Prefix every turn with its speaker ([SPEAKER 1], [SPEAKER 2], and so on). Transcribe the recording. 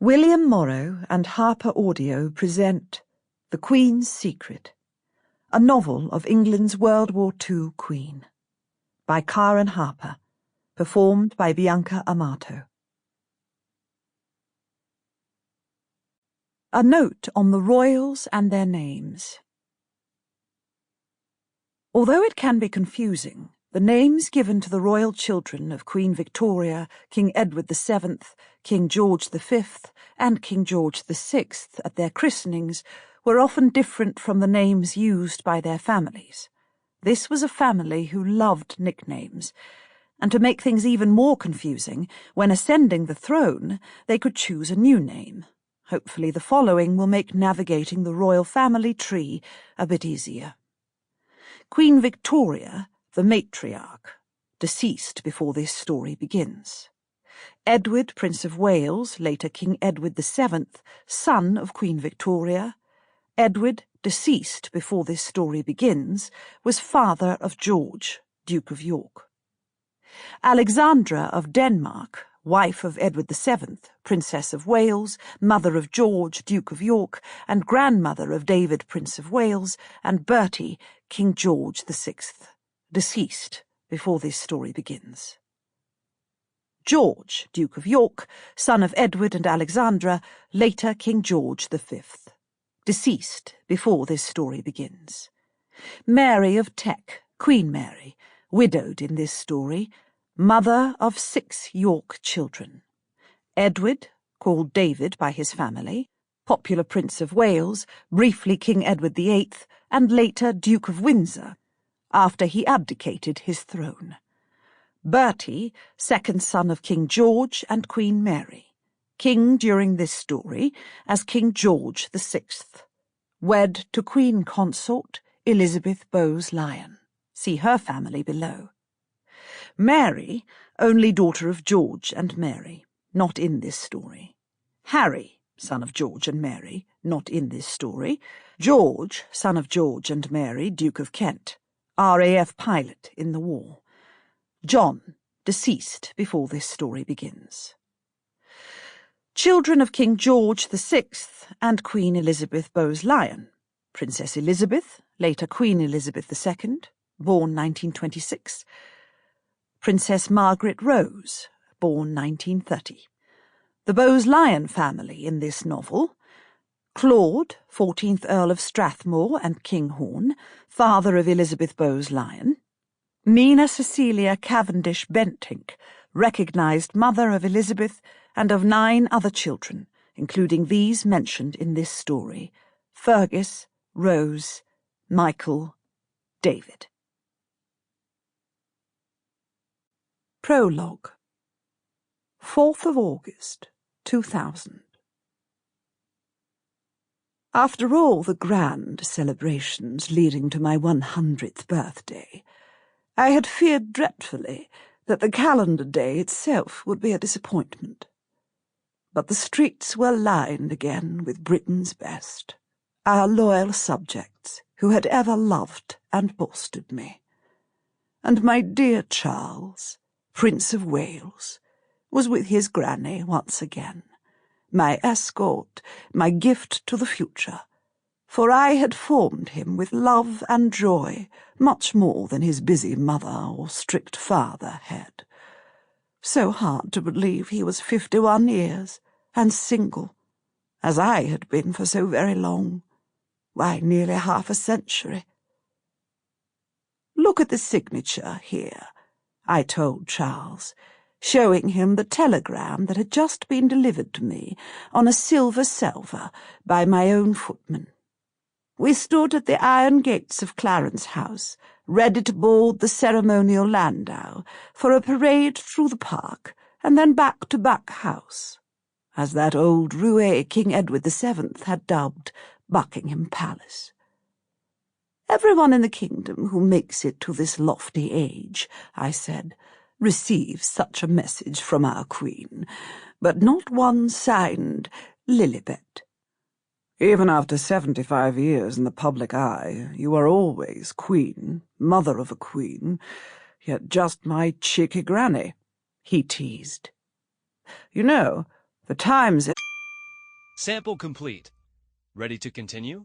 [SPEAKER 1] William Morrow and HarperAudio present The Queen's Secret, a novel of England's World War II Queen, by Karen Harper, performed by Bianca Amato. A note on the royals and their names. Although it can be confusing, the names given to the royal children of Queen Victoria, King Edward VII, King George V, and King George VI at their christenings were often different from the names used by their families. This was a family who loved nicknames, and to make things even more confusing, when ascending the throne, they could choose a new name. Hopefully the following will make navigating the royal family tree a bit easier. Queen Victoria, the matriarch, deceased before this story begins. Edward, Prince of Wales, later King Edward VII, son of Queen Victoria. Edward, deceased before this story begins, was father of George, Duke of York. Alexandra of Denmark, wife of Edward VII, Princess of Wales, mother of George, Duke of York, and grandmother of David, Prince of Wales, and Bertie, King George VI, deceased before this story begins. George, Duke of York, son of Edward and Alexandra, later King George V, deceased before this story begins. Mary of Teck, Queen Mary, widowed in this story, mother of 6 York children. Edward, called David by his family, popular Prince of Wales, briefly King Edward VIII, and later Duke of Windsor, after he abdicated his throne. Bertie, second son of King George and Queen Mary, king during this story as King George VI, wed to Queen Consort Elizabeth Bowes-Lyon. See her family below. Mary, only daughter of George and Mary, not in this story. Harry, son of George and Mary, not in this story. George, son of George and Mary, Duke of Kent, RAF pilot in the war. John, deceased before this story begins. Children of King George VI and Queen Elizabeth Bowes-Lyon. Princess Elizabeth, later Queen Elizabeth II, born 1926. Princess Margaret Rose, born 1930. The Bowes-Lyon family in this novel: Claude, 14th Earl of Strathmore and Kinghorn, father of Elizabeth Bowes-Lyon. Nina Cecilia Cavendish Bentinck, recognised mother of Elizabeth and of 9 other children, including these mentioned in this story: Fergus, Rose, Michael, David. Prologue. 4th of August, 2000. After all the grand celebrations leading to my 100th birthday, I had feared dreadfully that the calendar day itself would be a disappointment. But the streets were lined again with Britain's best, our loyal subjects who had ever loved and bolstered me. And my dear Charles, Prince of Wales, was with his granny once again, my escort, my gift to the future, for I had formed him with love and joy much more than his busy mother or strict father had. So hard to believe he was 51 years, and single, as I had been for so very long, why, nearly half a century. "Look at the signature here," I told Charles, showing him the telegram that had just been delivered to me on a silver salver by my own footman. We stood at the iron gates of Clarence House, ready to board the ceremonial landau for a parade through the park and then back to Buck House, as that old roué King Edward VII had dubbed Buckingham Palace. "Everyone in the kingdom who makes it to this lofty age," I said, "receives such a message from our Queen, but not one signed Lilibet. Even after 75 years in the public eye, you are always Queen, mother of a queen, yet just my cheeky granny," he teased. "You know, the Times..."
[SPEAKER 2] Sample complete. Ready to continue?